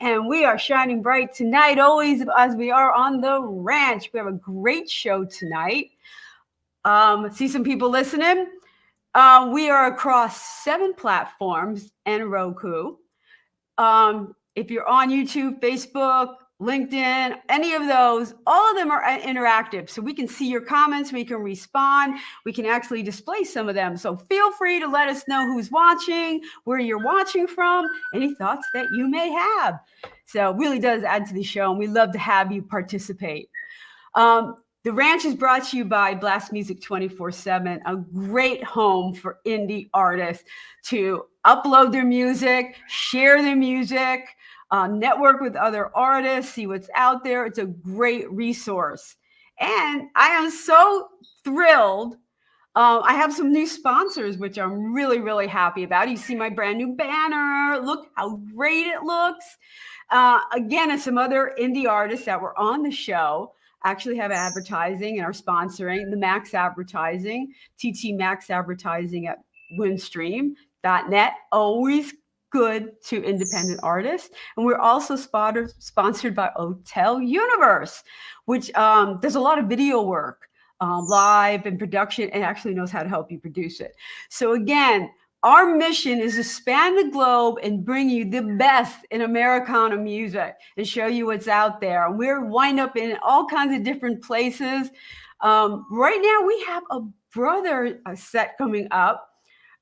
And we are shining bright tonight, always as we are on the ranch. We have a great show tonight. See some people listening. We are across 7 platforms and Roku. If you're on YouTube, Facebook, LinkedIn, any of those, all of them are interactive. So we can see your comments, we can respond, we can actually display some of them. So feel free to let us know who's watching, where you're watching from, any thoughts that you may have. So it really does add to the show, and we love to have you participate. The Ranch is brought to you by Blast Music 24/7, a great home for indie artists to upload their music, share their music, network with other artists, see what's out there. It's a great resource. And I am so thrilled. I have some new sponsors, which I'm really, really happy about. You see my brand new banner. Look how great it looks. Again, and some other indie artists that were on the show actually have advertising and are sponsoring the Max Advertising, TT Max Advertising at windstream.net. Always good to independent artists. And we're also sponsored by Hotel Universe, which does a lot of video work, live and production, and actually knows how to help you produce it. So again, our mission is to span the globe and bring you the best in Americana music and show you what's out there. And we're wind up in all kinds of different places. Right now, we have a brother set coming up.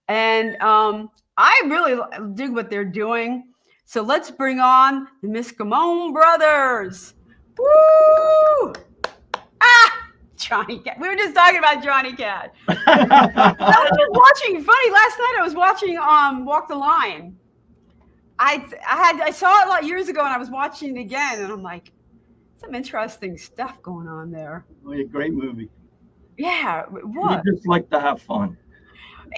And I really dig what they're doing. So let's bring on the Miskimon brothers. Woo! Johnny Cat. We were just talking about Johnny Cat. I was just watching. Funny, last night I was watching Walk the Line. I saw it a lot years ago, and I was watching it again, and I'm like, some interesting stuff going on there. Oh, a great movie. Yeah, what? You just like to have fun.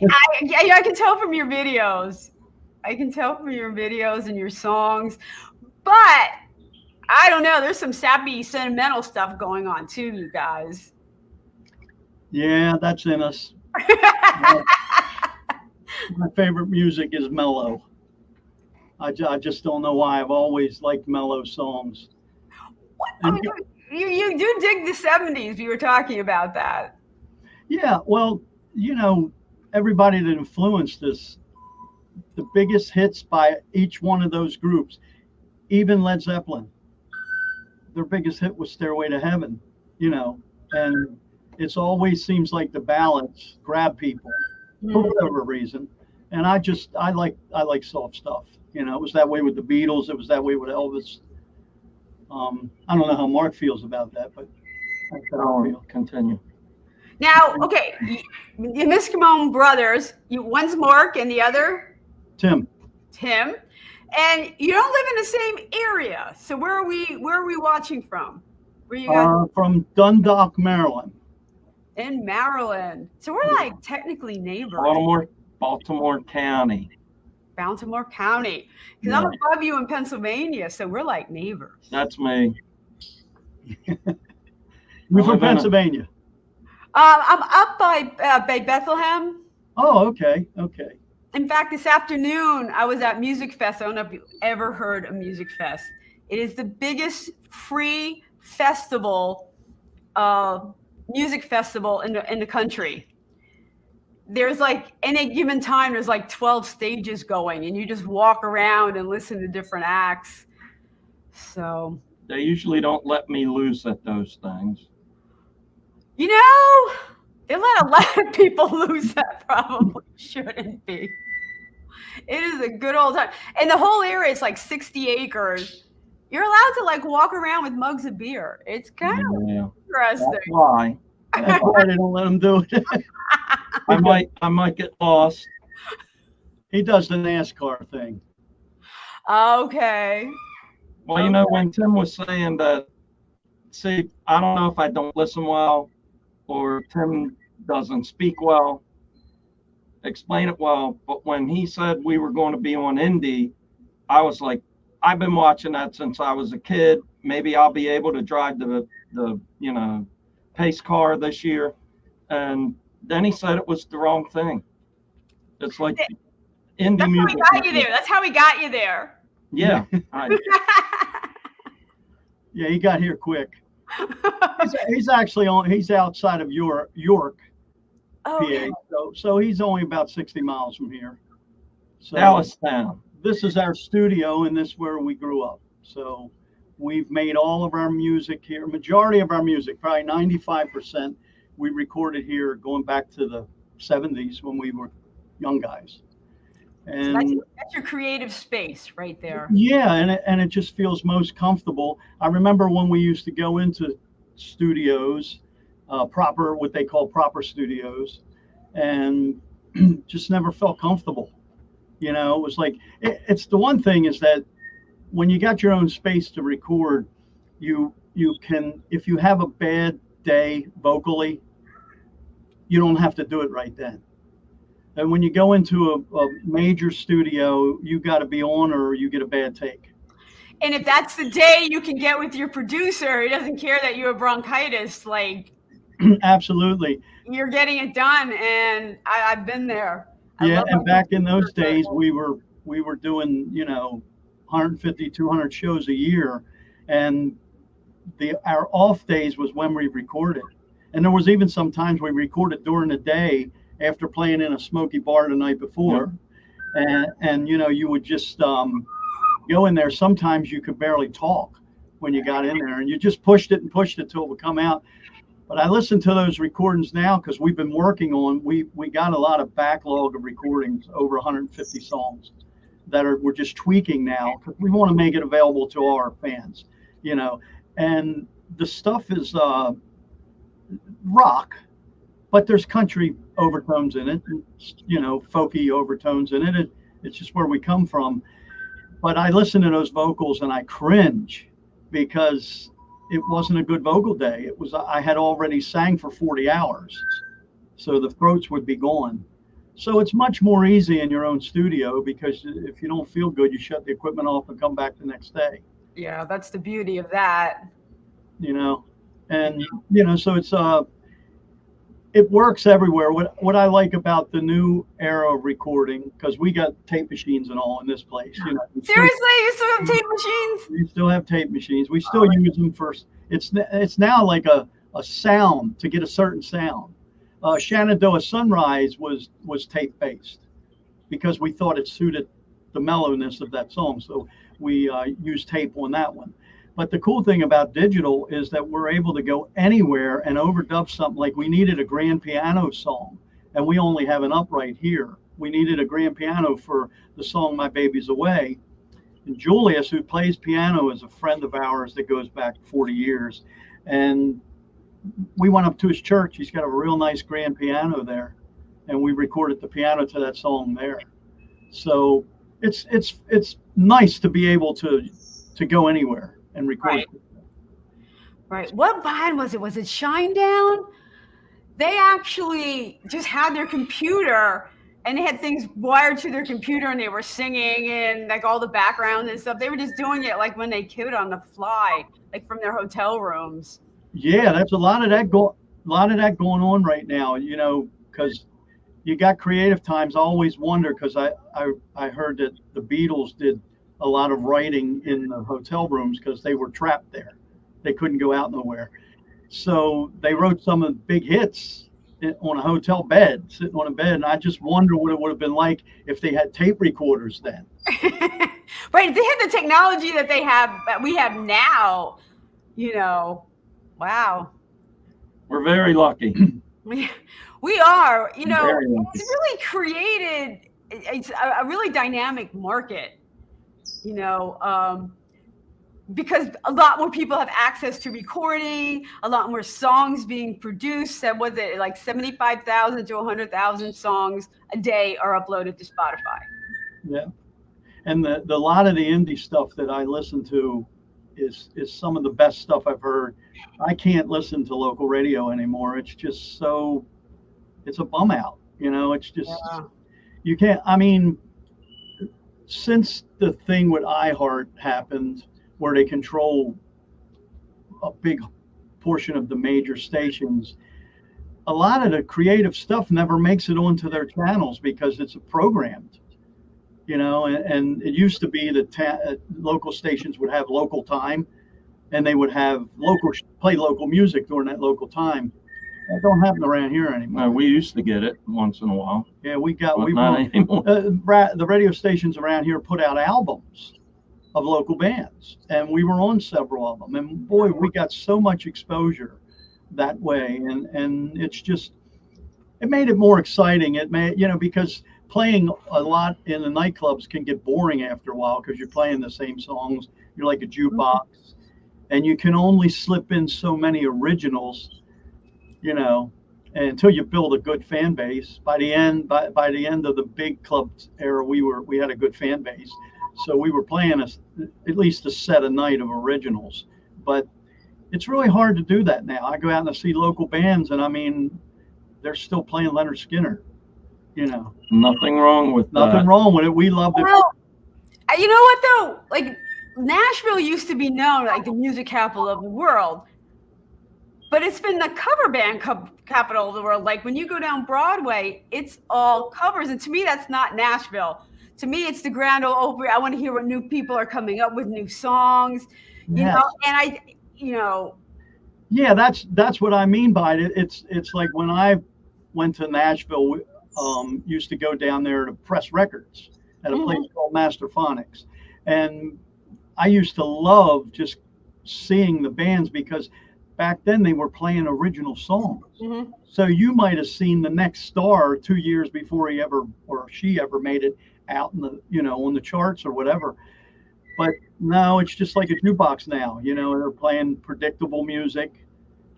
I can tell from your videos. I can tell from your videos and your songs, but I don't know. There's some sappy, sentimental stuff going on too, you guys. Yeah, that's in us. My favorite music is mellow. I just don't know why. I've always liked mellow songs. You do dig the 70s. You were talking about that. Yeah, well, everybody that influenced us, the biggest hits by each one of those groups, even Led Zeppelin, their biggest hit was Stairway to Heaven, and it's always seems like the ballads grab people for whatever reason. And I like soft stuff. It was that way with the Beatles. It was that way with Elvis. I don't know how Mark feels about that, but that's how I feel. Continue. Now, okay, the Miskimon brothers, one's Mark and the other? Tim. And you don't live in the same area. So where are we watching from? Where you guys? From Dundalk, Maryland. In Maryland. So we're like technically neighbors. Baltimore County. Baltimore County. Because I'm above you in Pennsylvania, so we're like neighbors. That's me. We're from Pennsylvania. I'm up by Bethlehem. Oh, okay. In fact, this afternoon, I was at Music Fest. I don't know if you ever heard of Music Fest. It is the biggest free festival, music festival in the country. There's like, any given time, there's like 12 stages going, and you just walk around and listen to different acts. So they usually don't let me loose at those things. They let a lot of people loose that probably shouldn't be. It is a good old time. And the whole area is like 60 acres. You're allowed to like walk around with mugs of beer. It's kind of interesting. That's why. That's why they don't let him do it. I might get lost. He does the NASCAR thing. Okay. Well, when Tim was saying that, see, I don't know if I don't listen well or Tim doesn't speak well, explain it well, but when he said we were going to be on Indy, I was like, I've been watching that since I was a kid. Maybe I'll be able to drive the pace car this year. And then he said it was the wrong thing. It's like indie music. That's how we got you there. Yeah. Yeah, he got here quick. He's actually he's outside of York, Okay. PA. So he's only about 60 miles from here. So Dallas town. this is our studio, and this is where we grew up. So we've made all of our music here. Majority of our music, probably 95%, we recorded here going back to the 70s when we were young guys. So And that's your creative space right there. yeah, and it just feels most comfortable. I remember when we used to go into studios, proper, what they call proper studios, and just never felt comfortable. You know, it was like it's the one thing is that when you got your own space to record, you can, if you have a bad day vocally, you don't have to do it right then. And when you go into a major studio, you got to be on or you get a bad take. And if that's the day you can get with your producer, he doesn't care that you have bronchitis, like Absolutely. you're getting it done. And I've been there. Yeah, and back in those days, we were doing, 150, 200 shows a year, and our off days was when we recorded. And there was even sometimes we recorded during the day after playing in a smoky bar the night before. And you would just go in there. Sometimes you could barely talk when you got in there, and you just pushed it till it would come out. But I listen to those recordings now because we've been working on, we got a lot of backlog of recordings, over 150 songs that we're just tweaking now because we want to make it available to our fans, and the stuff is rock, but there's country overtones in it, folky overtones in it. It's just where we come from. But I listen to those vocals and I cringe because it wasn't a good vocal day. I had already sang for 40 hours, so the throats would be gone. So it's much more easy in your own studio because if you don't feel good, you shut the equipment off and come back the next day. Yeah, that's the beauty of that. And so it's it works everywhere. What I like about the new era of recording, because we got tape machines and all in this place. Seriously, you still have tape machines? We still have tape machines. We still use them for. It's now like a sound to get a certain sound. Shenandoah Sunrise was tape based because we thought it suited the mellowness of that song, so we used tape on that one. But the cool thing about digital is that we're able to go anywhere and overdub something. Like we needed a grand piano song, and we only have an upright here. We needed a grand piano for the song My Baby's Away. And Julius, who plays piano, is a friend of ours that goes back 40 years. And we went up to his church. He's got a real nice grand piano there, and we recorded the piano to that song there. So it's nice to be able to go anywhere and record. Right. What band was it? Was it Shinedown? They actually just had their computer and they had things wired to their computer and they were singing and like all the background and stuff. They were just doing it like when they could on the fly, like from their hotel rooms. Yeah, that's a lot of that going on right now, because you got creative times. I always wonder, because I heard that the Beatles did a lot of writing in the hotel rooms because they were trapped there. They couldn't go out nowhere. So they wrote some of the big hits on a hotel bed, sitting on a bed. And I just wonder what it would have been like if they had tape recorders then. Right. If they had the technology that we have now, wow. We're very lucky. We are, it's really created, it's a really dynamic market. Because a lot more people have access to recording, a lot more songs being produced. And was it like 75,000 to 100,000 songs a day are uploaded to Spotify? Yeah, and the lot of the indie stuff that I listen to is some of the best stuff I've heard. I can't listen to local radio anymore. It's just it's a bum out. It's just you can't. I mean, since the thing with iHeart happened, where they control a big portion of the major stations, a lot of the creative stuff never makes it onto their channels because it's programmed. you know, and it used to be that local stations would have local time, and they would have play local music during that local time. That don't happen around here anymore. No, we used to get it once in a while. Yeah, But not anymore. the radio stations around here put out albums of local bands, and we were on several of them. And boy, we got so much exposure that way, and it made it more exciting. It made, you know, because playing a lot in the nightclubs can get boring after a while because you're playing the same songs. You're like a jukebox, and you can only slip in so many originals, you know, until you build a good fan base. By the end of the big club era, we had a good fan base, so we were playing at least a set a night of originals. But it's really hard to do that now. I go out and I see local bands, and I mean, they're still playing Leonard Skinner. You know, nothing wrong with nothing that. wrong with it. We loved it. Well, you know what though? Like Nashville used to be known like the music capital of the world, but it's been the cover band capital of the world. Like when you go down Broadway, it's all covers, and to me, that's not Nashville. To me, it's the Grand Ole Opry. I want to hear what new people are coming up with, new songs, you know. And yeah, that's what I mean by it. It's like when I went to Nashville, we used to go down there to press records at a place called Master Phonics, and I used to love just seeing the bands because back then they were playing original songs. So you might have seen the next star 2 years before he ever or she ever made it out in the, you know, on the charts or whatever. But no, it's just like a jukebox now, you know, they're playing predictable music.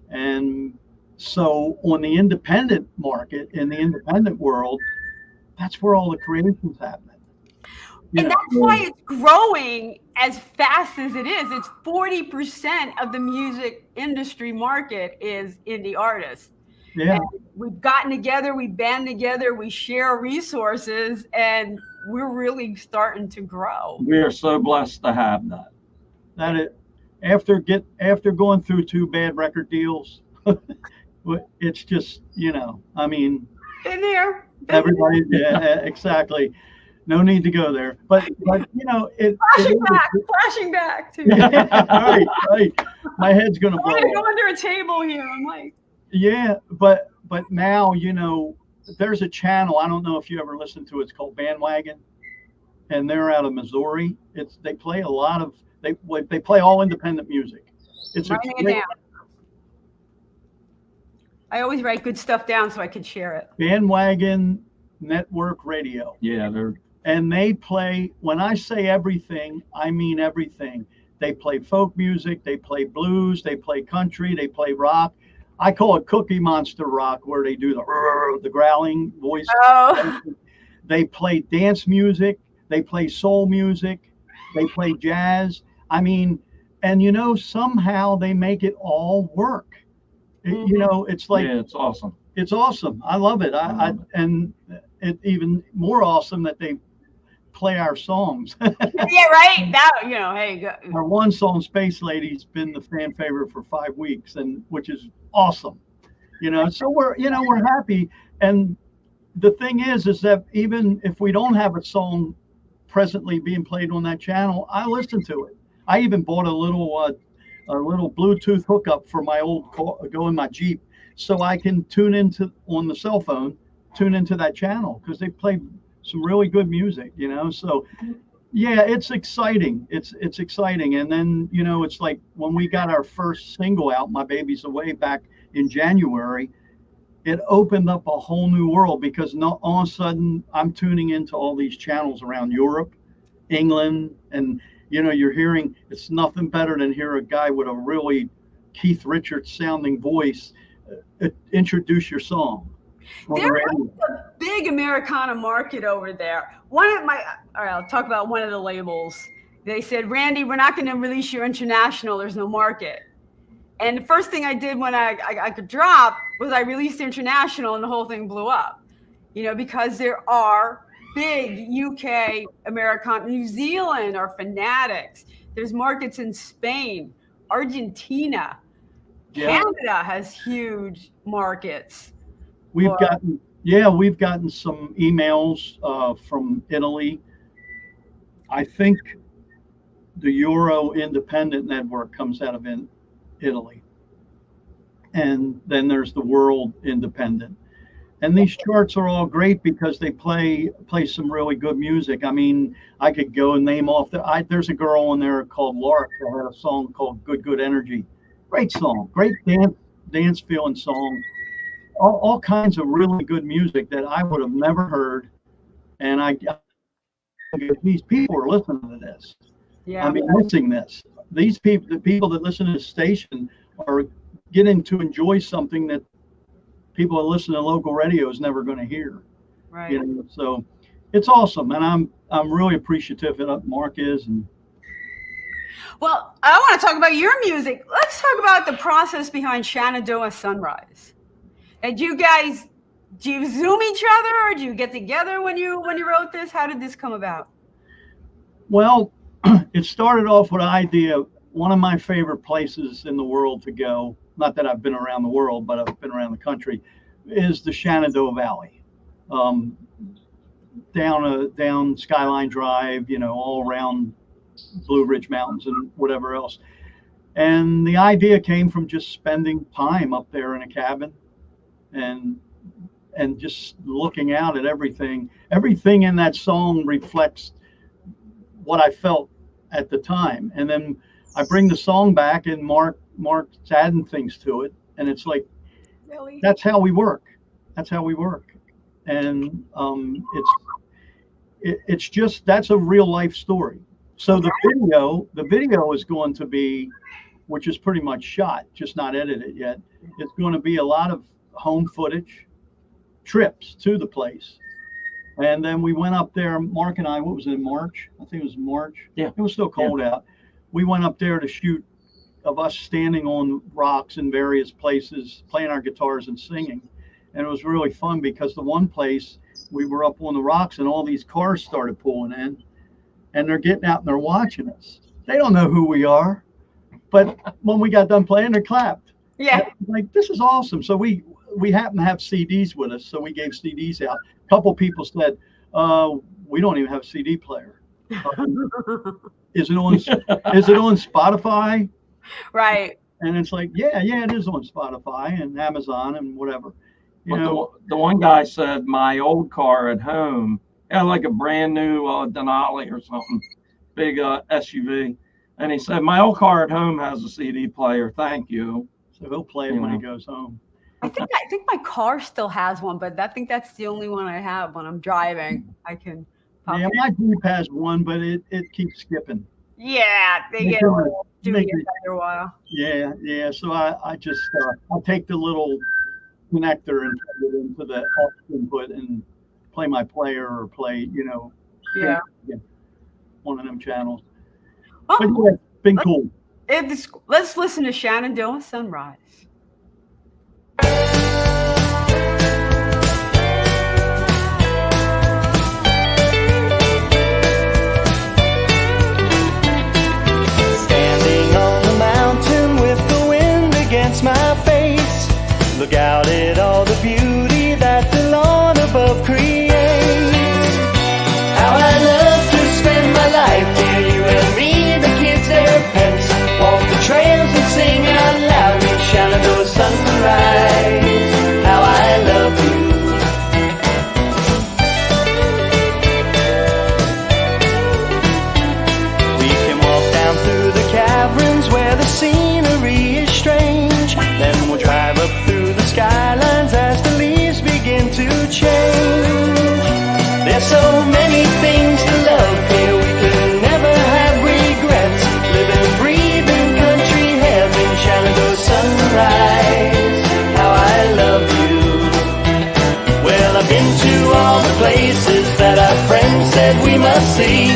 And so on the independent market, in the independent world, that's where all the creation's happening. And that's why it's growing as fast as it is. It's 40% of the music industry market is indie artists. Yeah. And we've gotten together, we band together, we share resources, and we're really starting to grow. We are so blessed to have that. After going through 2 bad record deals, it's just, you know, I mean, Been there. Everybody, yeah, exactly. No need to go there, but you know, flashing back to right. My head's gonna blow. I want to go under a table here. I'm like, yeah, but now, you know, there's a channel. I don't know if you ever listened to it. It's called Bandwagon, and they're out of Missouri. They play a lot of they play all independent music. It's writing it down. I always write good stuff down so I can share it. Bandwagon Network Radio. Yeah, and they play, when I say everything, I mean everything. They play folk music, they play blues, they play country, they play rock. I call it Cookie Monster rock, where they do the growling voice. Oh. They play dance music, they play soul music, they play jazz. I mean, and you know, somehow they make it all work. You know, it's like, yeah, it's awesome. It's awesome. I love it. And it even more awesome that they play our songs. Yeah, right. That, you know, hey. Our one song, Space Lady's been the fan favorite for 5 weeks, and which is awesome. You know, so we're happy. And the thing is that even if we don't have a song presently being played on that channel, I listen to it. I even bought a little Bluetooth hookup for my old car, go in my Jeep, so I can tune into on the cell phone, tune into that channel, because they play some really good music, you know. So yeah, it's exciting. It's exciting. And then, you know, it's like when we got our first single out, My Baby's Away, back in January, it opened up a whole new world, because all of a sudden I'm tuning into all these channels around Europe, England, and you know, you're hearing, it's nothing better than hear a guy with a really Keith Richards sounding voice introduce your song. There is a big Americana market over there. I'll talk about one of the labels. They said, Randie, we're not going to release your international. There's no market. And the first thing I did when I could drop was I released international, and the whole thing blew up. You know, because there are big UK, Americana, New Zealand are fanatics. There's markets in Spain, Argentina, Canada has huge markets. We've gotten some emails from Italy I think the Euro Independent Network comes out of Italy. And then there's the World Independent. And these charts are all great because they play some really good music. I mean, I could go and name off there's a girl in there called Lark that had a song called Good Energy. Great song, great dance feeling song. All kinds of really good music that I would have never heard. And these people are listening to this. Yeah. I mean, missing this. These people, the people that listen to the station, are getting to enjoy something that people that listen to local radio is never going to hear. Right. You know, so it's awesome, and I'm really appreciative that Mark is. And well, I want to talk about your music. Let's talk about the process behind Shenandoah Sunrise. And do you Zoom each other, or do you get together when you wrote this? How did this come about? Well, it started off with an idea. One of my favorite places in the world to go, not that I've been around the world, but I've been around the country, is the Shenandoah Valley. Down Skyline Drive, you know, all around Blue Ridge Mountains and whatever else. And the idea came from just spending time up there in a cabin and just looking out at everything. Everything in that song reflects what I felt at the time. And then I bring the song back, and Mark's adding things to it, and it's like, Really? That's how we work. And it's just, that's a real life story. So the video is going to be, which is pretty much shot, just not edited yet. It's going to be a lot of home footage, trips to the place. And then we went up there, Mark and I, what was it, in March? I think it was March. Yeah. It was still cold out. We went up there to shoot of us standing on rocks in various places, playing our guitars and singing. And it was really fun because the one place we were up on the rocks and all these cars started pulling in, and they're getting out and they're watching us. They don't know who we are, but when we got done playing, they clapped. Yeah. Like, this is awesome. So we happen to have CDs with us, so we gave CDs out. A couple people said, we don't even have a CD player. Is it on Spotify? Right. And it's like, yeah, it is on Spotify and Amazon and whatever. You know, the one guy said my old car at home had like a brand new Denali or something, big SUV, and he said my old car at home has a CD player. Thank you. So he'll play it when he goes home. I think my car still has one, but I think that's the only one I have when I'm driving. I can. Yeah, my Jeep has one, but it keeps skipping. Yeah, they get a little duty after a while. Yeah. So I just I'll take the little connector and plug it into the aux input and play my player or play, Yeah. one of them channels. Well, But yeah, it's been cool. Let's listen to Shenandoah Sunrise. Standing on the mountain with the wind against my face, look out at all the beauty that the lawn above creates. How I love to spend my life here, you and me, the kids, their pets, walk the trails and sing out loud in Shenandoah Sunrise. How I love you. We can walk down through the caverns where the scenery is strange. Then we'll drive up through the skylines as the leaves begin to change. There's so many things to love here, we can never have regrets. Live and breathe in country heaven, Shenandoah Sunrise. How I love you. Well, I've been to all the places that our friends said we must see,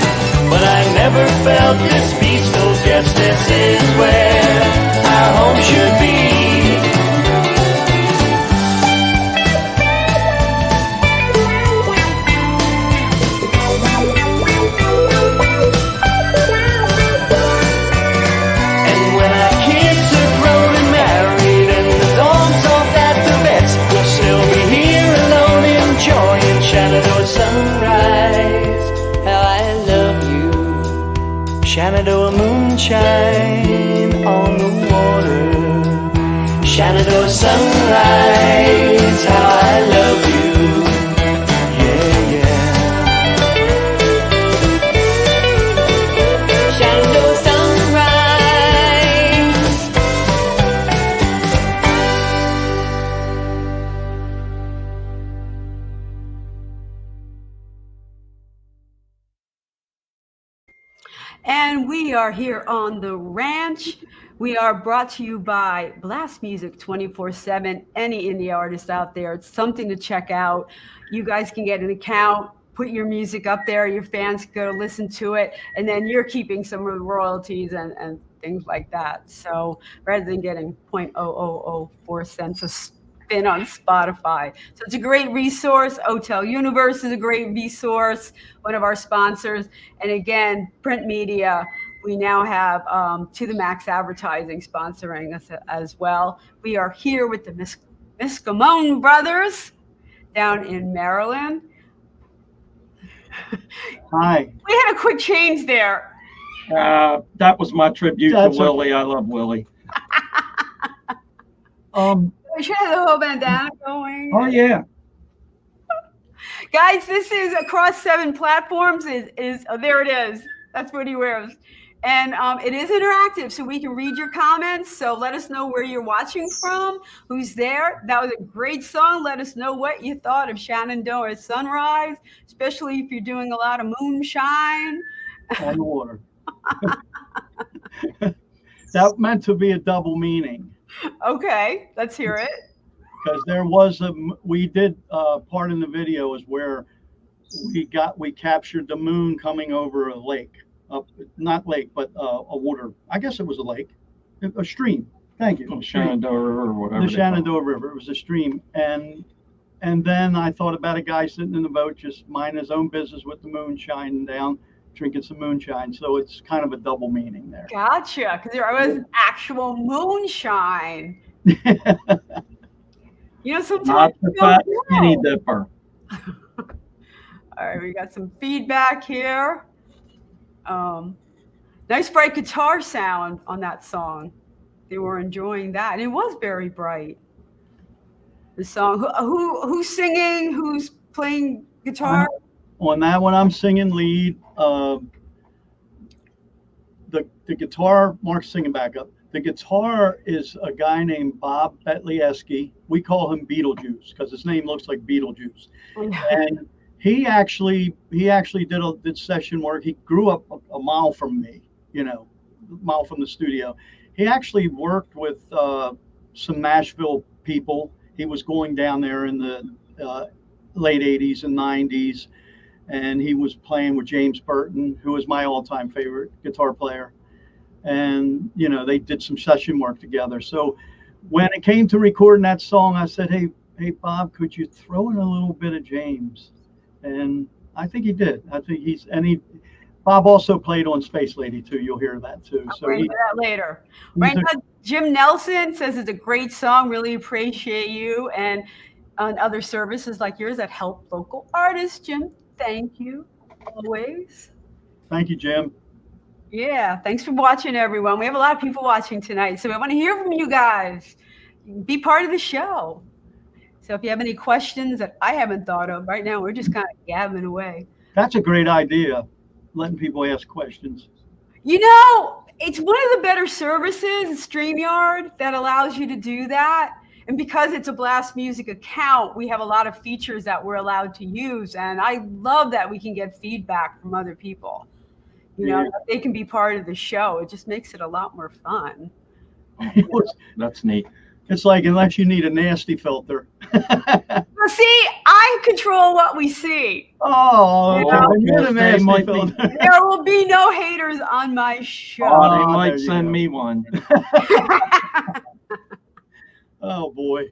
but I never felt this peaceful. Guess this is where our home should be. And when our kids are grown and married and the dog's off at the vets, we'll still be here alone enjoying Shenandoah Sunrise. How I love you. shine on the water. Shenandoah sunrise, how I love you. Yeah, yeah. Shenandoah sunrise. And we are here on the ranch. We are brought to you by Blast Music 24/7. Any indie artist out there, it's something to check out. You guys can get an account, put your music up there, your fans can go listen to it, and then you're keeping some of the royalties and things like that. So rather than getting 0.0004 cents a spin on Spotify. So it's a great resource. Hotel Universe is a great resource, one of our sponsors. And again, print media. We now have To The Max Advertising sponsoring us as well. We are here with the Miskimon brothers down in Maryland. Hi. We had a quick change there. That was my tribute to Willie. I love Willie. We should have the whole bandana going. Oh yeah. Guys, this is across 7 platforms. There it is. That's what he wears. And it is interactive, so we can read your comments. So let us know where you're watching from, who's there. That was a great song. Let us know what you thought of Shenandoah Sunrise, especially if you're doing a lot of moonshine. On the water. That meant to be a double meaning. Okay, let's hear it. Because there was we did part in the video is where we captured the moon coming over a lake. Not lake, but a water. I guess it was a lake, a stream. Thank you. The Shenandoah River or whatever. The Shenandoah River. It was a stream, and then I thought about a guy sitting in the boat, just minding his own business with the moon shining down, drinking some moonshine. So it's kind of a double meaning there. Gotcha, because there was actual moonshine. You know, sometimes Not the fat skinny dipper. All right, we got some feedback here. Nice bright guitar sound on that song. They were enjoying that, and it was very bright. The song. Who's singing? Who's playing guitar? On that one, I'm singing lead. The guitar, Mark's singing back up. The guitar is a guy named Bob Betlieski. We call him Beetlejuice because his name looks like Beetlejuice. And he actually did session work. He grew up a mile from me, a mile from the studio. He actually worked with some Nashville people. He was going down there in the late 80s and 90s, and he was playing with James Burton, who is my all-time favorite guitar player. And, they did some session work together. So when it came to recording that song, I said, hey, Bob, could you throw in a little bit of James? And I think he did. I think Bob also played on Space Lady too. You'll hear that too. I'll bring that later. Right now, Jim Nelson says it's a great song. Really appreciate you and on other services like yours that help local artists. Jim, thank you always. Thank you, Jim. Yeah, thanks for watching, everyone. We have a lot of people watching tonight, so we want to hear from you guys. Be part of the show. So if you have any questions that I haven't thought of right now, we're just kind of gabbing away. That's a great idea, letting people ask questions. It's one of the better services, StreamYard, that allows you to do that. And because it's a Blast Music account, we have a lot of features that we're allowed to use. And I love that we can get feedback from other people. They can be part of the show. It just makes it a lot more fun. That's neat. It's like, unless you need a nasty filter. Well, see, I control what we see. Oh, you're the nasty filter. There will be no haters on my show. Oh, they might send me one. Oh boy.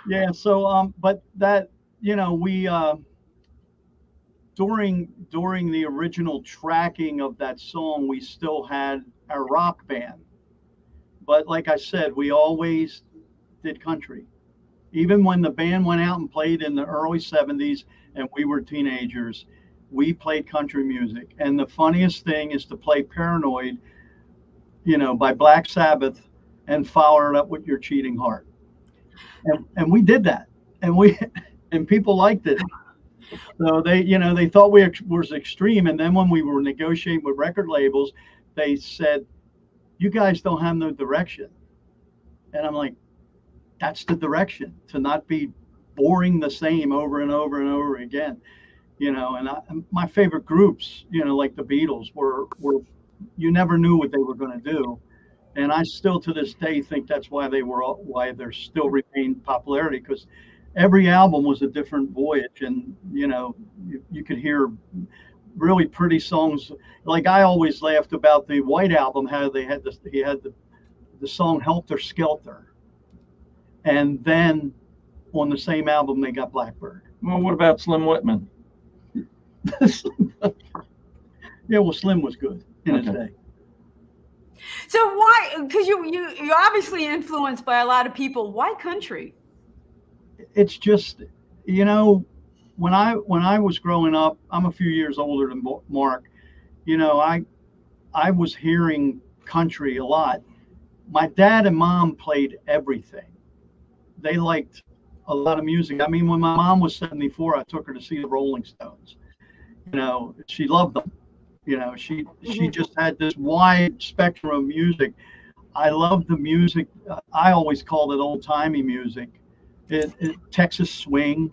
Yeah. So, but that, we, during the original tracking of that song, we still had a rock band. But like I said, we always did country. Even when the band went out and played in the early 70s and we were teenagers, we played country music. And the funniest thing is to play Paranoid. by Black Sabbath, and Fire It Up With Your Cheating Heart. And we did that, and people liked it. So they thought we was extreme. And then when we were negotiating with record labels, they said, "You guys don't have no direction." And I'm like, that's the direction, to not be boring the same over and over and over again. And my favorite groups, like the Beatles, were you never knew what they were going to do. And I still to this day think that's why they're still retained popularity, because every album was a different voyage. And you could hear really pretty songs. Like I always laughed about the White Album, how he had the song Helter Skelter, and then on the same album they got Blackbird. Well, what about Slim Whitman? Yeah, well, Slim was good in his day. So why? Because you're obviously influenced by a lot of people. Why country? It's just, when I was growing up, I'm a few years older than Mark. I was hearing country a lot. My dad and mom played everything. They liked a lot of music. I mean, when my mom was 74, I took her to see the Rolling Stones. She loved them. She just had this wide spectrum of music. I love the music. I always called it old-timey music. Texas swing,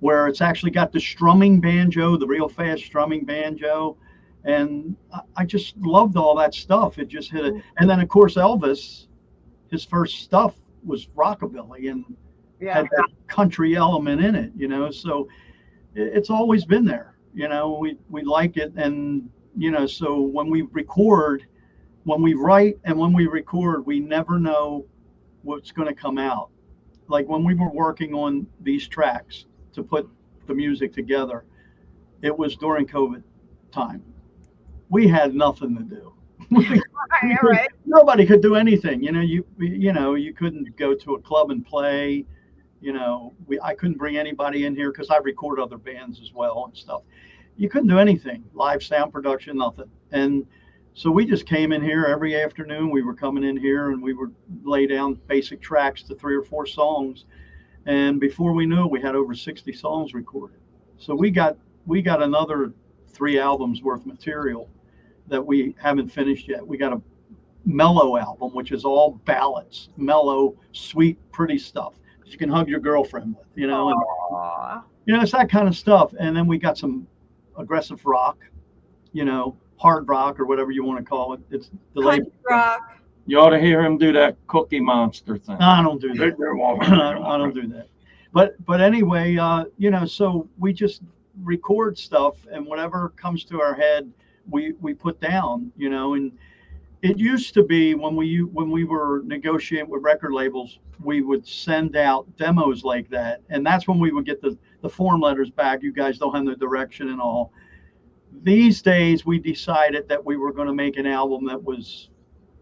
where it's actually got the strumming banjo, the real fast strumming banjo. And I just loved all that stuff. It just hit it. And then, of course, Elvis, his first stuff was rockabilly and had that country element in it, so it's always been there. We like it. And, so when we write and when we record, we never know what's going to come out. Like when we were working on these tracks to put the music together, it was during COVID time. We had nothing to do. Right. Nobody could do anything. You couldn't go to a club and play. I couldn't bring anybody in here because I record other bands as well and stuff. You couldn't do anything, live sound production, nothing. And so we just came in here every afternoon. We were coming in here and we would lay down basic tracks to 3 or 4 songs. And before we knew it, we had over 60 songs recorded. So we got another 3 albums worth of material that we haven't finished yet. We got a mellow album, which is all ballads, mellow, sweet, pretty stuff that you can hug your girlfriend with, and, it's that kind of stuff. And then we got some aggressive rock, hard rock or whatever you want to call it. It's the Country rock. You ought to hear him do that Cookie Monster thing. No, I don't do that. I don't do that. But anyway, so we just record stuff, and whatever comes to our head, we put down, and it used to be when we were negotiating with record labels, we would send out demos like that, and that's when we would get the form letters back. You guys don't have the direction and all. These days, we decided that we were going to make an album that was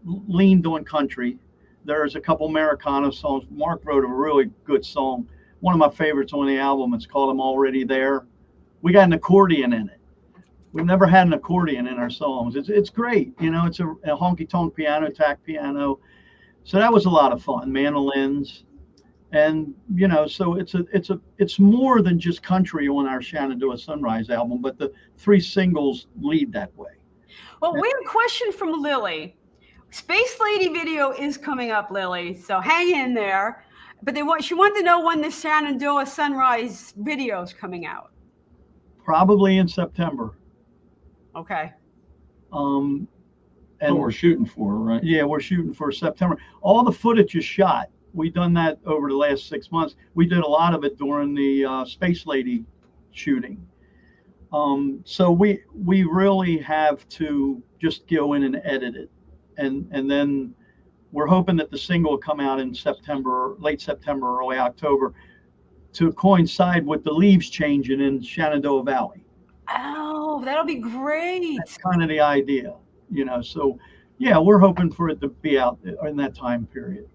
leaned on country. There's a couple Americana songs. Mark wrote a really good song. One of my favorites on the album. It's called "I'm Already There." We got an accordion in it. We've never had an accordion in our songs. It's great. It's a honky tonk piano, tack piano. So that was a lot of fun. Mandolins. And, so it's more than just country on our Shenandoah Sunrise album, but the 3 singles lead that way. Well, we have a question from Lily. Space Lady video is coming up, Lily. So hang in there. But she wanted to know when the Shenandoah Sunrise video is coming out. Probably in September. Okay. And we're shooting for, right? Yeah, we're shooting for September. All the footage is shot. We've done that over the last 6 months. We did a lot of it during the Space Lady shooting. So we really have to just go in and edit it. And then we're hoping that the single will come out in September, late September, early October, to coincide with the leaves changing in Shenandoah Valley. Oh, that'll be great. That's kind of the idea, So, yeah, we're hoping for it to be out in that time period.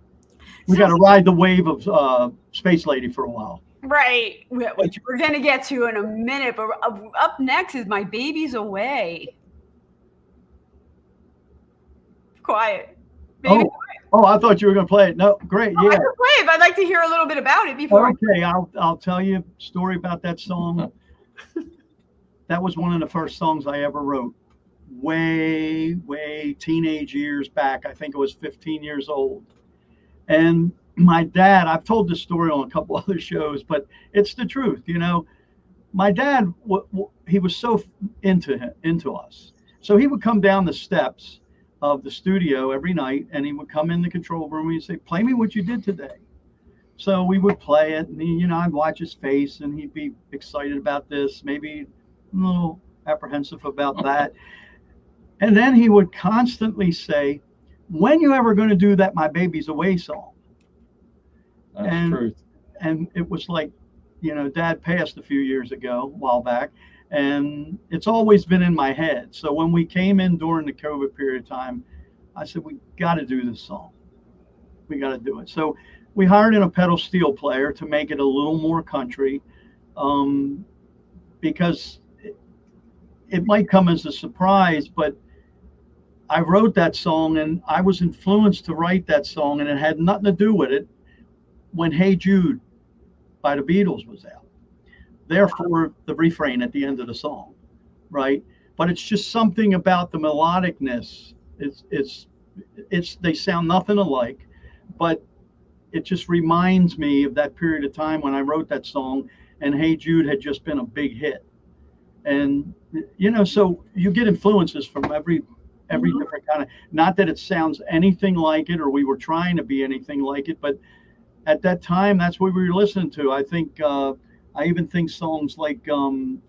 We got to ride the wave of Space Lady for a while. Right, which we're going to get to in a minute. But up next is My Baby's Away. quiet. Maybe Oh, I thought you were going to play it. No, great, I yeah. can play it, but I'd like to hear a little bit about it before. Okay, I'll tell you a story about that song. That was one of the first songs I ever wrote. Way teenage years back. I think I was 15 years old. And my dad, I've told this story on a couple other shows, but it's the truth. You know, my dad, he was so into us. So he would come down the steps of the studio every night, and he would come in the control room and he'd say, "Play me what you did today." So we would play it, and you know, I'd watch his face, and he'd be excited about this, maybe a little apprehensive about that. And then he would constantly say, "When you ever going to do that My Baby's Away song?" That's and, truth. And it was like, you know, Dad passed a few years ago, a while back, and it's always been in my head. So when we came in during the COVID period of time, I said, we got to do this song. We got to do it. So we hired in a pedal steel player to make it a little more country, because it might come as a surprise, but I wrote that song and I was influenced to write that song, and it had nothing to do with it when Hey Jude by the Beatles was out. Therefore, the refrain at the end of the song, right? But it's just something about the melodicness. They sound nothing alike, but it just reminds me of that period of time when I wrote that song, and Hey Jude had just been a big hit. And you know, so you get influences from every different kind of, not that it sounds anything like it or we were trying to be anything like it, but at that time that's what we were listening to. I think I even think songs like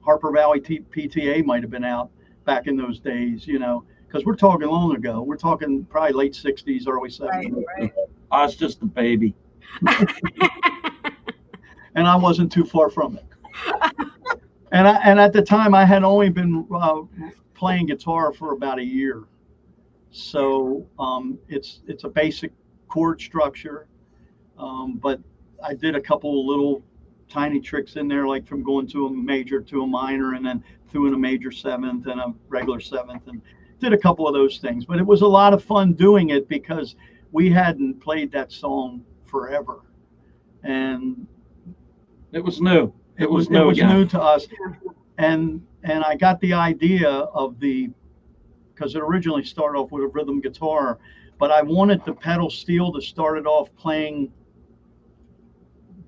Harper Valley PTA might have been out back in those days, you know, because we're talking long ago. We're talking probably late 60s, early 70s. Right. I was just a baby. And I wasn't too far from it. And at the time I had only been playing guitar for about a year. So it's a basic chord structure. But I did a couple of little tiny tricks in there, like from going to a major to a minor, and then threw in a major seventh and a regular seventh, and did a couple of those things. But it was a lot of fun doing it because we hadn't played that song forever, and it was new. It was new to us. And I got the idea of because it originally started off with a rhythm guitar, but I wanted the pedal steel to start it off playing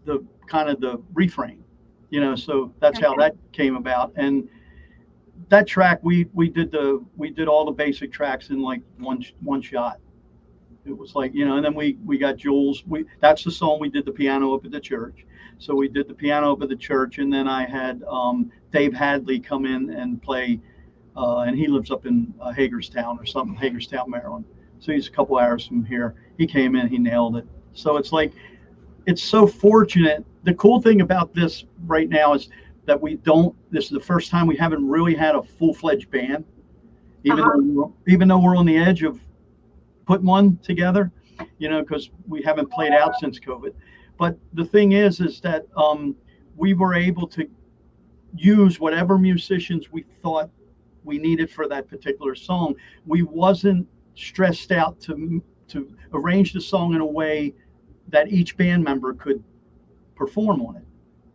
the kind of the refrain, you know. So that's how that came about. And that track, we did all the basic tracks in like one shot. It was like, you know, and then we got Jules. That's the song we did the piano up at the church. So we did the piano up at the church, and then I had Dave Hadley come in and play, and he lives up in Hagerstown or something, Hagerstown, Maryland. So he's a couple hours from here. He came in, he nailed it. So it's like, it's so fortunate. The cool thing about this right now is that this is the first time we haven't really had a full-fledged band, even though we're on the edge of putting one together, you know, because we haven't played out since COVID. But the thing is that we were able to use whatever musicians we thought we needed for that particular song. We wasn't stressed out to arrange the song in a way that each band member could perform on it.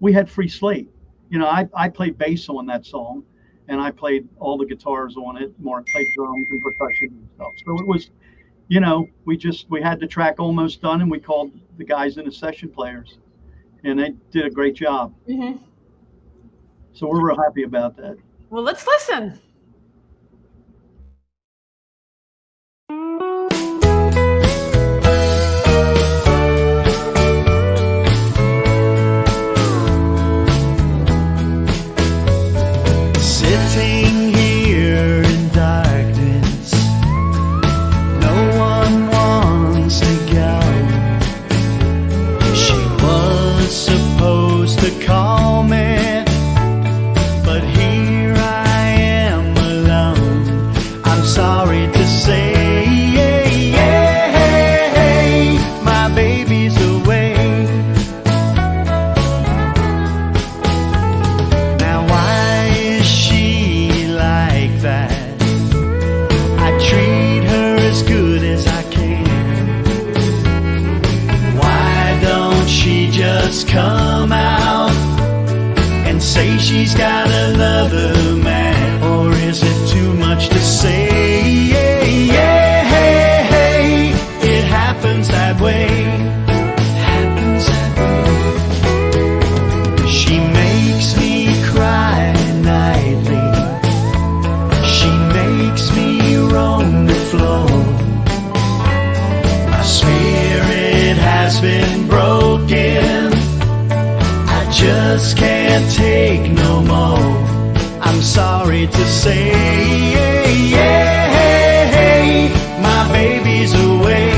We had free slate. You know, I played bass on that song, and I played all the guitars on it. Mark played drums and percussion and stuff. So it was, you know, we had the track almost done, and we called the guys in the session players, and they did a great job. Mm-hmm. So we're real happy about that. Well, let's listen. Sitting here in darkness, no one wants to go. She was supposed to call me, but here I am just come out and say she's got another man? Or is it too much to say? Yeah, it happens that way. Happens that way. She makes me cry nightly. She makes me roam the floor. My spirit has been broken. I just can't take no more. I'm sorry to say, my baby's away.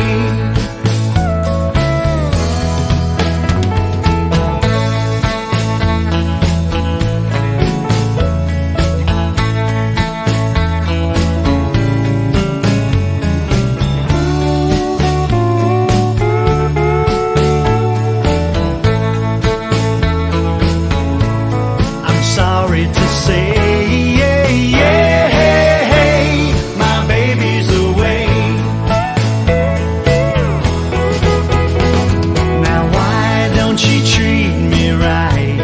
I'm sorry to say, my baby's away. Now why don't she treat me right?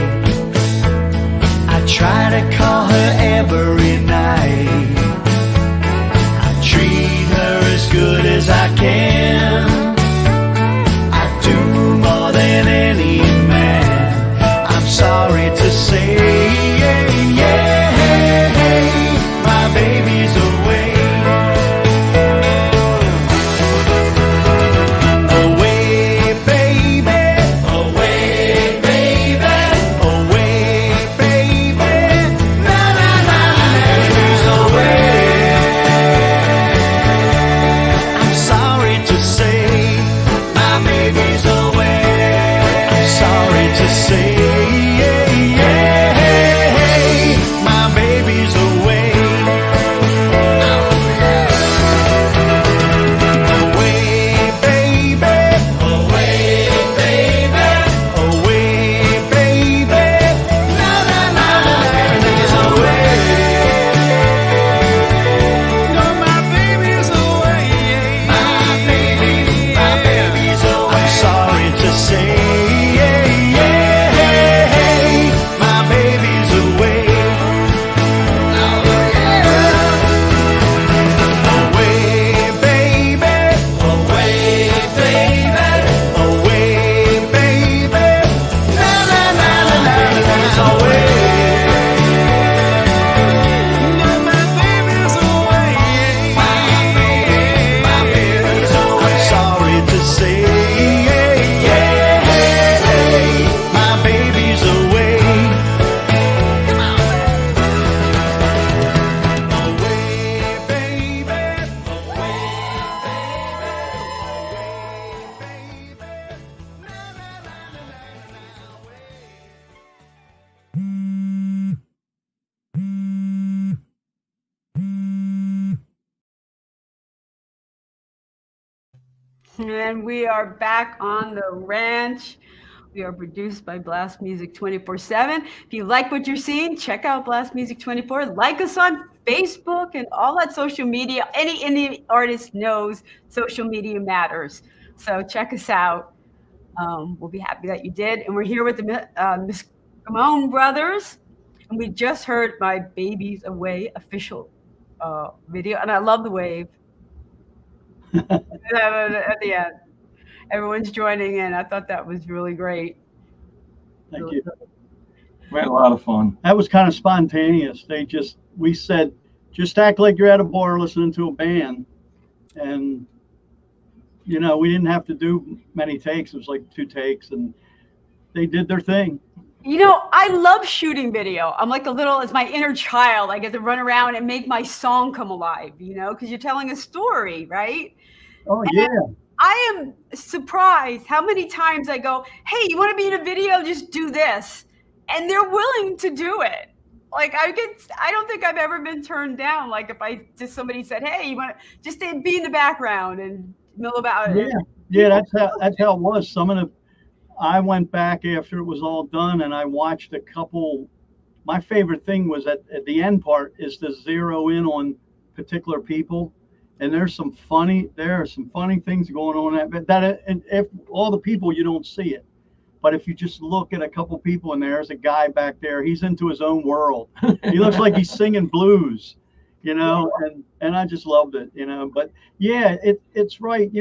I try to call her every night. I treat her as good as I can. I do more than any man. I'm sorry to say, my baby's away. Away, baby. Away, baby. Away, baby. Na na na na. Baby's away. I'm sorry to say, my baby's away. I'm sorry to say, my baby's away. Away, baby. Away, baby. Away, baby. Na na na na. Baby's away. No, my baby's away. My baby's away. I'm sorry to say, my baby's away. Away, baby. Away, baby. Away, baby. Na na na na na. Baby's away. No, my baby's away. My baby's away. I'm sorry to say, my baby's away. Away, baby. Away, And we are back on the ranch. We are produced by Blast Music 24/7. If you like what you're seeing, check out Blast Music 24. Like us on Facebook and all that social media. Any indie artist knows social media matters. So check us out. We'll be happy that you did. And we're here with the Miskimon brothers. And we just heard My Baby's Away official video. And I love the wave. At the end, everyone's joining in. I thought that was really great. Thank you. We had a lot of fun. That was kind of spontaneous. We said, just act like you're at a bar listening to a band. And, we didn't have to do many takes. It was like 2 takes, and they did their thing. I love shooting video. I'm like it's my inner child. I get to run around and make my song come alive, because you're telling a story, right? Oh, yeah. I am surprised how many times I go, hey, you want to be in a video? Just do this. And they're willing to do it. Like I don't think I've ever been turned down. Like if somebody said, hey, you want to just be in the background and know about it. Yeah, that's how it was. I went back after it was all done and I watched a couple. My favorite thing was at the end part is to zero in on particular people. And there are some funny things going on that if all the people, you don't see it, But if you just look at a couple people and there's a guy back there, he's into his own world. He looks like he's singing blues, and I just loved it, But yeah, it's right.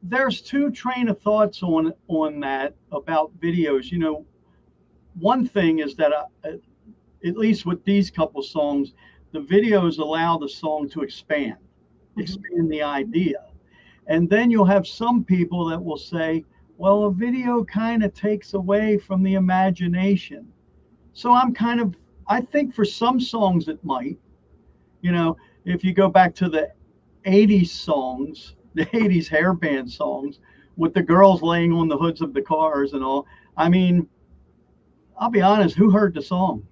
There's two train of thoughts on that about videos. One thing is that at least with these couple songs, the videos allow the song to expand the idea. And then you'll have some people that will say, well, a video kind of takes away from the imagination. So I think for some songs it might, if you go back to the 80s songs, the 80s hair band songs with the girls laying on the hoods of the cars and all. I mean, I'll be honest, who heard the song?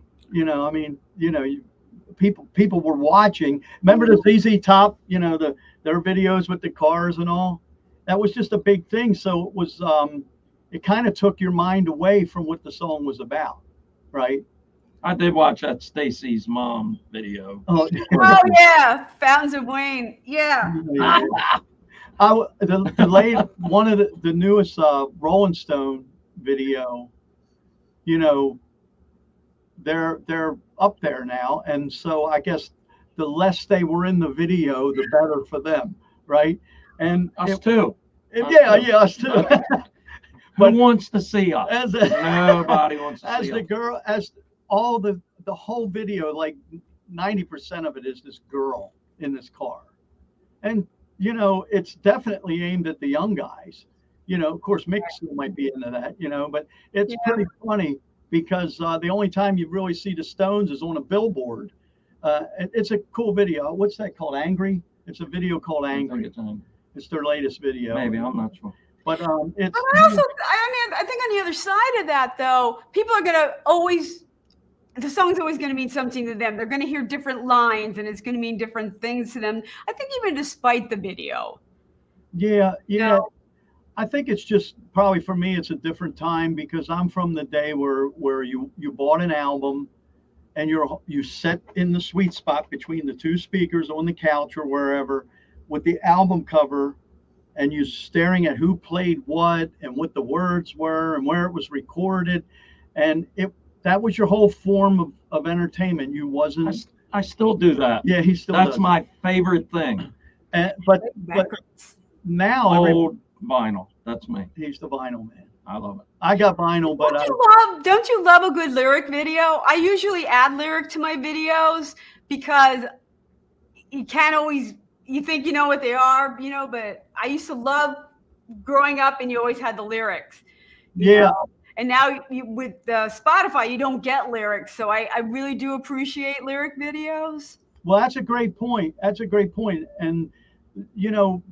People were watching. Remember the ZZ Top, their videos with the cars and all? That was just a big thing. So it was, it kind of took your mind away from what the song was about, right? I did watch that Stacy's mom video. Oh yeah, Fountains of Wayne. Yeah. One of the newest Rolling Stone video, they're up there now, and so I guess the less they were in the video, the better for them, right? And us too. Us too. Who wants to see us? Nobody wants to see us. As all the whole video, like 90% of it is this girl in this car, and it's definitely aimed at the young guys. Of course, Mick still might be into that, but it's pretty funny because the only time you really see the Stones is on a billboard. It's a cool video. What's that called? Angry? It's a video called Angry. It's their latest video. Maybe, I'm not sure. But it's. But I think on the other side of that, though, people are gonna the song's always going to mean something to them. They're going to hear different lines, and it's going to mean different things to them. I think even despite the video. Yeah. I think it's just probably for me, it's a different time because I'm from the day where you bought an album, and you sat in the sweet spot between the two speakers on the couch or wherever with the album cover, and you staring at who played what and what the words were and where it was recorded, and that was your whole form of entertainment. You wasn't. I still do that. Yeah, he still does. That's my favorite thing. But now old vinyl. That's me. He's the vinyl man. I love it. I got vinyl, but don't you love a good lyric video? I usually add lyric to my videos because you can't always. You think you know what they are, but I used to love growing up, and you always had the lyrics. You know? And now with Spotify, you don't get lyrics. So I really do appreciate lyric videos. Well, that's a great point. And,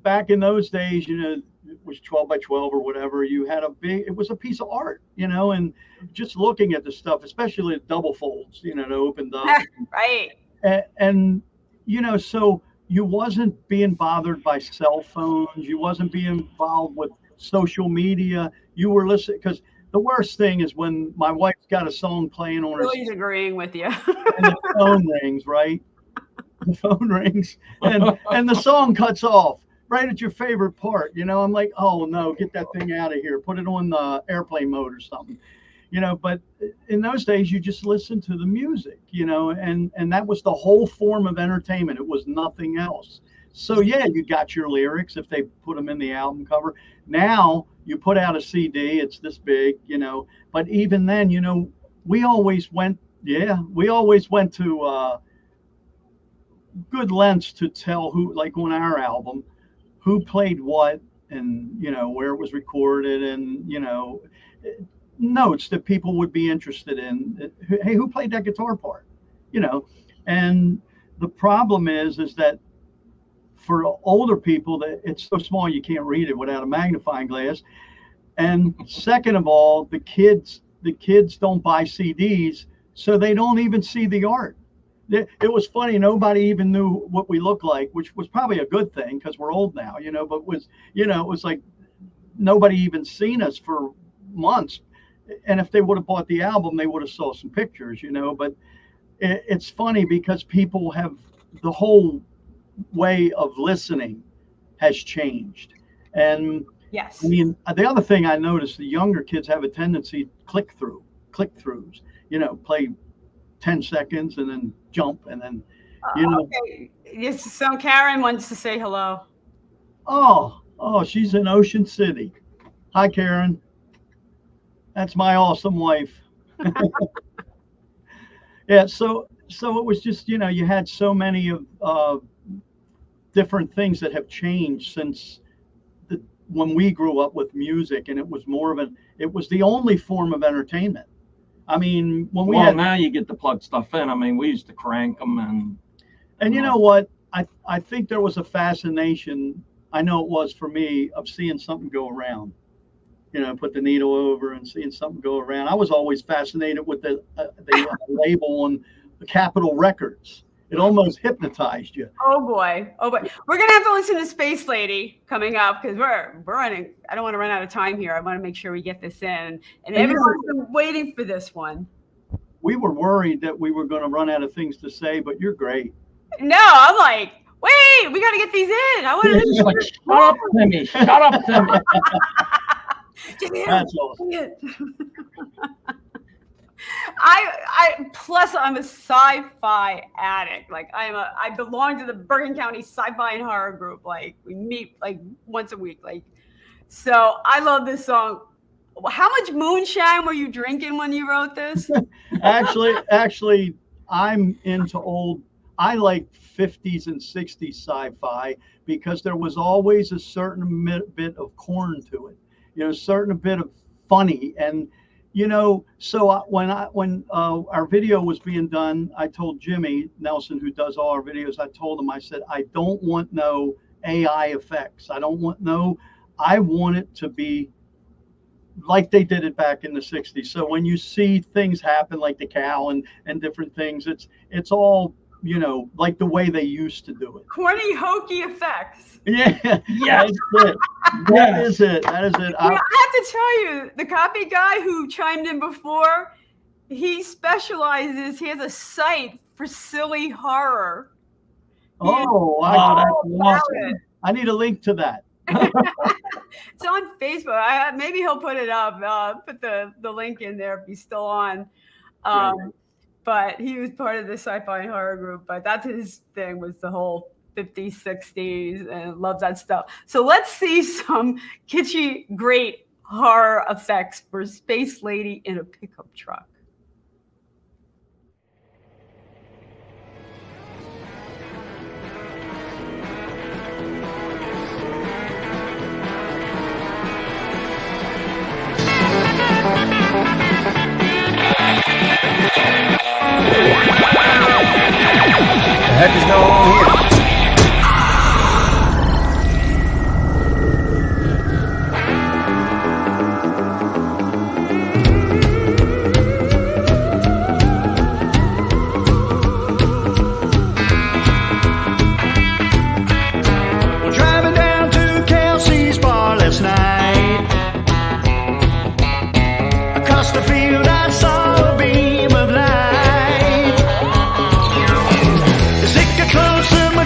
back in those days, it was 12 by 12 or whatever. You had it was a piece of art, and just looking at the stuff, especially the double folds, to open up. Right. And, so you wasn't being bothered by cell phones. You wasn't being involved with social media. You were listening because the worst thing is when my wife's got a song playing on her. He's agreeing with you. And the phone rings, right? The phone rings, and the song cuts off right at your favorite part. I'm like, oh no, get that thing out of here. Put it on the airplane mode or something. But in those days, you just listened to the music. And that was the whole form of entertainment. It was nothing else. So yeah, you got your lyrics if they put them in the album cover. Now you put out a CD, it's this big, but even then, we always went to good lengths to tell who, like on our album, who played what and, where it was recorded and, notes that people would be interested in. Hey, who played that guitar part? And the problem is that for older people, that it's so small you can't read it without a magnifying glass. And second of all, the kids don't buy CDs, so they don't even see the art. It was funny. Nobody even knew what we looked like, which was probably a good thing because we're old now, but it was like nobody even seen us for months. And if they would have bought the album, they would have saw some pictures, but it's funny because people have the whole way of listening has changed. And Yes. I mean, the other thing I noticed, the younger kids have a tendency to click-throughs, play 10 seconds and then jump and then, Okay. Yes, so Karen wants to say hello. Oh, she's in Ocean City. Hi, Karen. That's my awesome wife. Yeah, so it was just, you had so many of different things that have changed since when we grew up with music, and it was it was the only form of entertainment. I mean, when now you get to plug stuff in. I mean, we used to crank them and you know what? I think there was a fascination, I know it was for me, of seeing something go around. Put the needle over and seeing something go around. I was always fascinated with the label on the Capitol Records. It almost hypnotized you. Oh boy. We're gonna have to listen to Space Lady coming up because we're running. I don't want to run out of time here. I want to make sure we get this in, and everyone's been waiting for this one. We were worried that we were going to run out of things to say, but you're great. No, I'm like, wait, we got to get these in. I want to. like, shut up, Timmy. Shut up, Timmy. That's awesome. Plus I'm a sci-fi addict. Like I belong to the Bergen County Sci-Fi and Horror Group. Like we meet like once a week. Like, so I love this song. How much moonshine were you drinking when you wrote this? Actually, I'm into I like 50s and 60s sci-fi because there was always a certain bit of corn to it. A certain bit of funny. And so when our video was being done, I told Jimmy Nelson, who does all our videos, I told him, I said, I don't want no AI effects. I want it to be like they did it back in the 60s. So when you see things happen like the cow and different things, it's all, like the way they used to do it. Corny, hokey effects. Yeah. Yes. That is it. I have to tell you, the copy guy who chimed in before, he specializes, he has a site for silly horror. Oh, that's awesome. I need a link to that. It's on Facebook. Maybe he'll put it up. Put the link in there if he's still on. But he was part of the Sci-Fi and Horror Group. But that's his thing, was the whole 50s, 60s, and loves that stuff. So let's see some kitschy, great horror effects for Space Lady in a pickup truck. What the heck is going on here? Driving down to Kelsey's bar last night. Across the field I saw a beam of light. As it got closer, my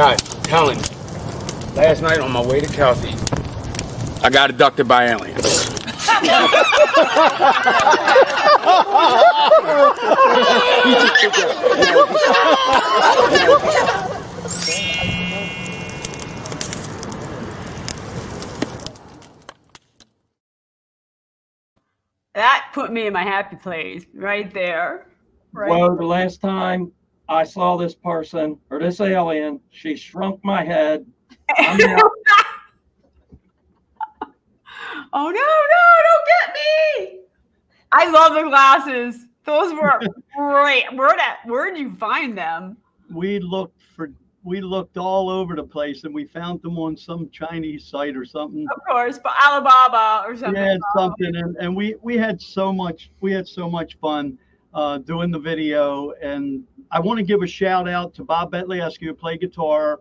God, telling you. Last night on my way to Kelsey, I got abducted by aliens. That put me in my happy place right there. Right. Well, the last time I saw this person or this alien, she shrunk my head. I'm out. Oh no, don't get me. I love the glasses. Those were great. Where'd you find them? We looked all over the place, and we found them on some Chinese site or something. Of course, but Alibaba or something. Yeah, something, and we had so much fun doing the video. And I want to give a shout out to Bob Betlieski, who played guitar,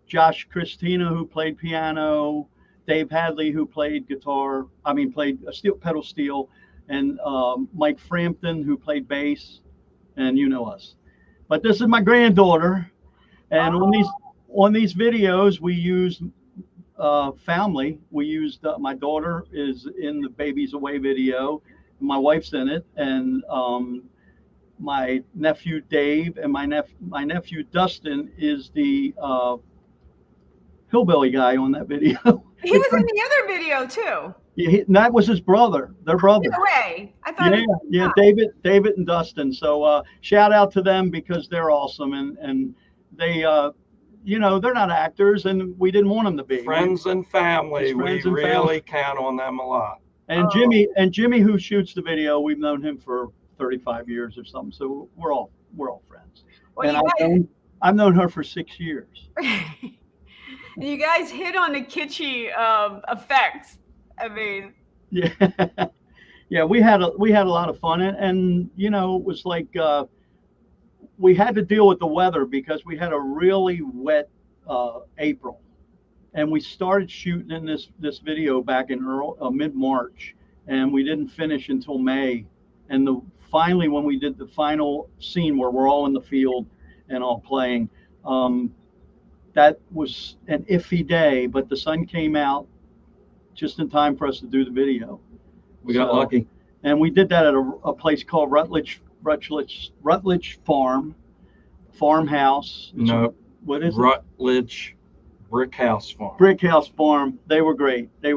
Josh Christina, who played piano, Dave Hadley, who played played pedal steel, and Mike Frampton, who played bass, and you know us. But this is my granddaughter, and on these videos we used family. We used my daughter is in the Babies Away video, my wife's in it, and my nephew Dave and my nephew Dustin is the hillbilly guy on that video. He was in the other video too. Yeah, that was his brother. Their brother. Either way, I thought. Yeah, David and Dustin. So shout out to them because they're awesome, and they, they're not actors, and we didn't want them to be. Friends and family. We really count on them a lot. And Jimmy, who shoots the video, we've known him for 35 years or something. So we're all friends. Well, and I've known her for 6 years. You guys hit on the kitschy effects. I mean, yeah, we had a lot of fun, and it was like we had to deal with the weather because we had a really wet April, and we started shooting in this video back in mid-March, and we didn't finish until May, and finally when we did the final scene where we're all in the field and all playing. That was an iffy day, but the sun came out just in time for us to do the video. We got lucky. And we did that at a place called Rutledge Farmhouse. No. What is Rutledge Brick House Farm. Brick House Farm. They were great. They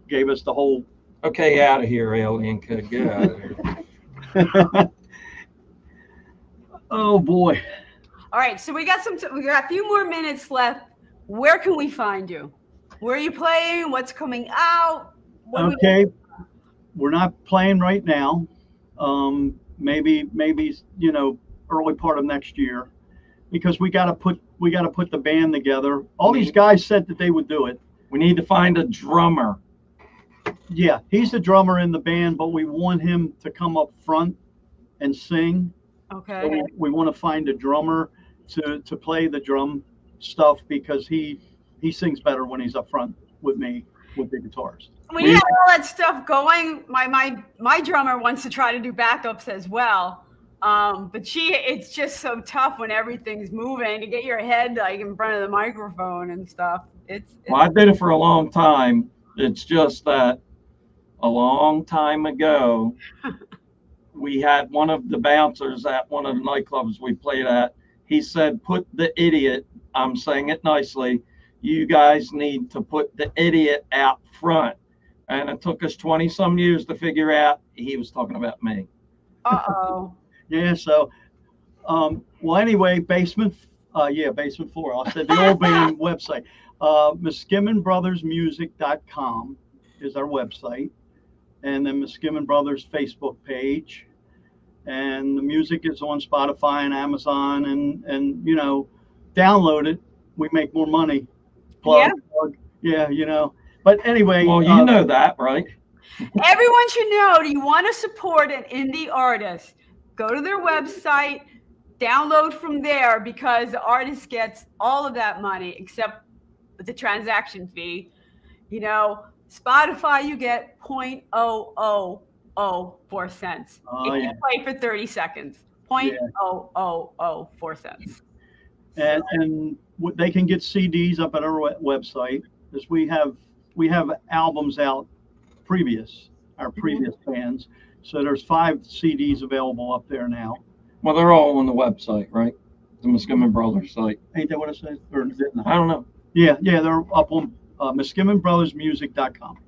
gave us the whole. Okay, out of here, alien kid. Get out of here. Oh boy. All right, so we got a few more minutes left. Where can we find you? Where are you playing? What's coming out? Okay, we're not playing right now. Maybe early part of next year, because we got to put the band together. All these guys said that they would do it. We need to find a drummer. Yeah, he's the drummer in the band, but we want him to come up front and sing. Okay. So we want to find a drummer to play the drum stuff because he sings better when he's up front with me with the guitars. When you have all that stuff going, my drummer wants to try to do backups as well. But it's just so tough when everything's moving to get your head like in front of the microphone and stuff. Well, I did it for a long time. It's just that a long time ago, we had one of the bouncers at one of the nightclubs we played at. He said, "Put the idiot," I'm saying it nicely, "you guys need to put the idiot out front." And it took us 20 some years to figure out he was talking about me. Uh-oh. Yeah, so, well, anyway, basement floor. I said the old band website. MiskimonBrothersMusic.com is our website. And then Miskimon Brothers Facebook page. And the music is on Spotify and Amazon, and download it. We make more money. Plug. Yeah, But anyway. Well, you know that, right? Everyone should know, do you want to support an indie artist? Go to their website, download from there, because the artist gets all of that money except the transaction fee. Spotify, you get 0.0004 cents if you play for 30 seconds. 0.0004 cents. And they can get CDs up at our website, because we have albums out our previous bands. So there's 5 CDs available up there now. Well, they're all on the website, right? The Miskimon Brothers site. Ain't that what I said? Or didn't I? I don't know. Yeah, they're up on MiskimonBrothersMusic.com.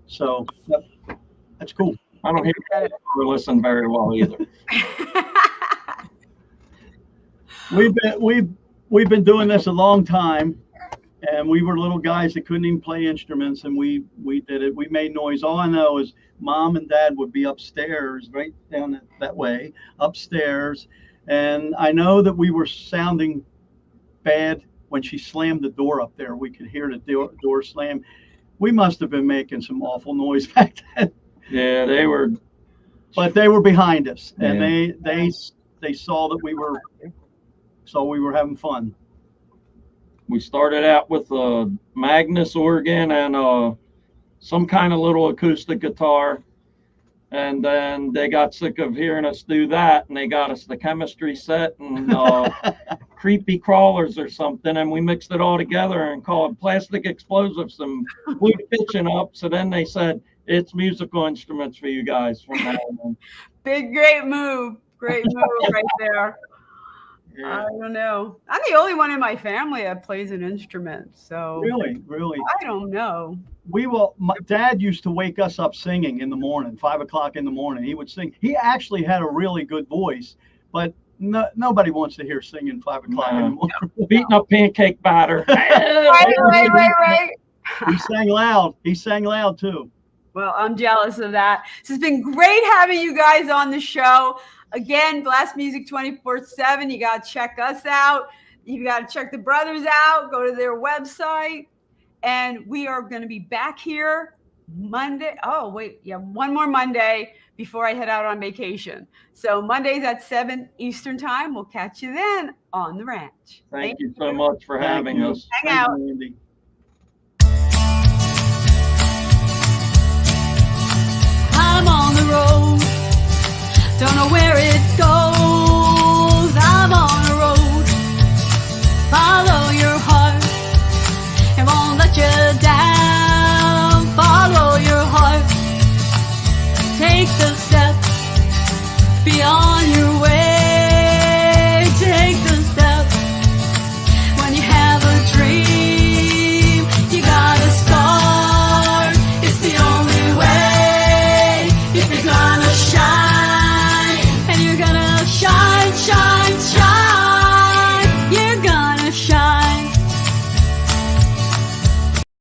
So that's cool. I don't hear or listen very well either. We've been doing this a long time, and we were little guys that couldn't even play instruments, and we did it. We made noise. All I know is Mom and Dad would be upstairs, right down that way, upstairs, and I know that we were sounding bad when she slammed the door up there. We could hear the door slam. We must have been making some awful noise back then. Yeah, they were. But they were behind us, and Yeah. they saw that we were having fun. We started out with a Magnus organ and some kind of little acoustic guitar, and then they got sick of hearing us do that, and they got us the chemistry set and creepy crawlers or something, and we mixed it all together and called plastic explosives and blew the pitching up. So then they said, it's musical instruments for you guys from now on. Great move right there. Yeah. I don't know. I'm the only one in my family that plays an instrument, so Really? I don't know. My dad used to wake us up singing in the morning, 5 o'clock in the morning. He would sing. He actually had a really good voice, but nobody wants to hear singing 5 o'clock in the morning. Beating up pancake batter. Right. He sang loud. He sang loud too. Well, I'm jealous of that. So it's been great having you guys on the show. Again, Blast Music 24/7. You got to check us out. You got to check the brothers out. Go to their website. And we are going to be back here Monday. Oh, wait. Yeah, one more Monday before I head out on vacation. So Mondays at 7 Eastern time. We'll catch you then on the ranch. Thank you so much for having us. Hang out. Randy. I'm on the road, don't know where it goes. I'm on the road, follow your heart, it won't let you down. Follow your heart, take the steps beyond your